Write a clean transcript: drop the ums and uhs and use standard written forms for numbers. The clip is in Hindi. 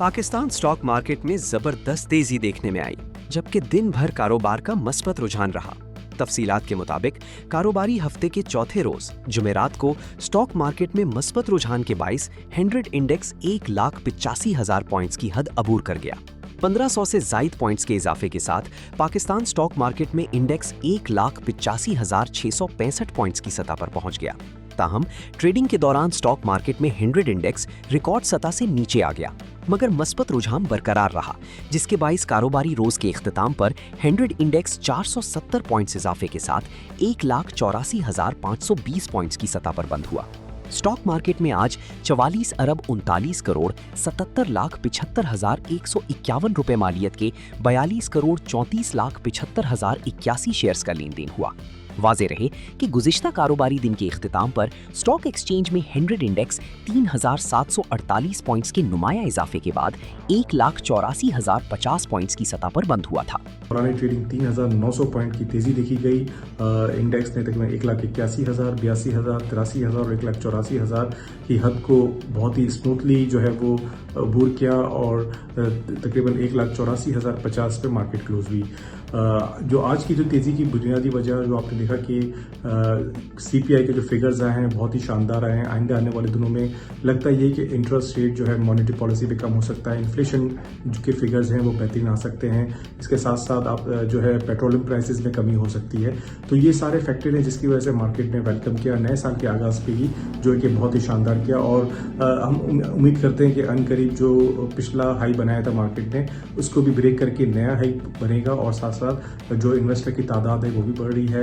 पाकिस्तान स्टॉक मार्केट में जबरदस्त तेजी देखने में आई, जबकि दिन भर कारोबार का मस्बत रुझान रहा। तफसीलात के मुताबिक कारोबारी हफ्ते के चौथे रोज जुमेरात को स्टॉक मार्केट में मस्बत रुझान के बाइस 100 इंडेक्स 1,85,000 पॉइंट्स की हद अबूर कर गया। 1500 से जायद पॉइंट्स के इजाफे के साथ पाकिस्तान स्टॉक मार्केट में इंडेक्स 1,85,665 पॉइंट्स की सतह पर पहुंच गया। ताहम ट्रेडिंग के दौरान स्टॉक मार्केट में 100 इंडेक्स रिकॉर्ड सतह से नीचे आ गया, मगर मस्बत रुझान बरकरार रहा, जिसके बाइस कारोबारी रोज के इख्तिताम पर 100 इंडेक्स 470 पॉइंट्स इजाफे के साथ 1,84,520 पॉइंट्स की सतह पर बंद हुआ। स्टॉक मार्केट में आज 44 अरब 39 करोड़ 77,75,151 रुपए मालियत के 42 करोड़ 34,75,081 शेयर्स का लेन देन हुआ। वाज़ेह रहे कि गुज़िश्ता कारोबारी दिन के इख्तिताम पर स्टॉक एक्सचेंज में 100 इंडेक्स 3,748 पॉइंट्स के नुमाया इजाफे के बाद 1,84,050 पॉइंट्स की सतह पर बंद हुआ था। पुरानी ट्रेडिंग 3,900 पॉइंट की तेजी देखी गई। इंडेक्स ने तकरीबन 1,81,000, 82,000, 83,000 और 1,84,000 की हद को बहुत ही स्मूथली जो है वो अबूर किया और तकरीबन 1,84,050 पे मार्केट क्लोज हुई। जो आज की जो तेज़ी की बुनियादी वजह जो आपने देखा कि सीपीआई के जो फिगर्स आए हैं बहुत ही शानदार आए हैं। आइंदा आने वाले दिनों में लगता है कि इंटरेस्ट रेट जो है मॉनेटरी पॉलिसी पे कम हो सकता है, इन्फ्लेशन के फिगर्स हैं वो बेहतरीन आ सकते हैं। इसके साथ साथ आप जो है पेट्रोलियम प्राइसेस में कमी हो सकती है। तो ये सारे फैक्टर हैं जिसकी वजह से मार्केट ने वेलकम किया नए साल के आगाज़ पे ही, जो है कि बहुत ही शानदार किया। और हम उम्मीद करते हैं कि अनकरीब जो पिछला हाई बनाया था मार्केट ने उसको भी ब्रेक करके नया हाई बनेगा और साथ साथ जो इन्वेस्टर की तादाद है वो भी बढ़ रही है।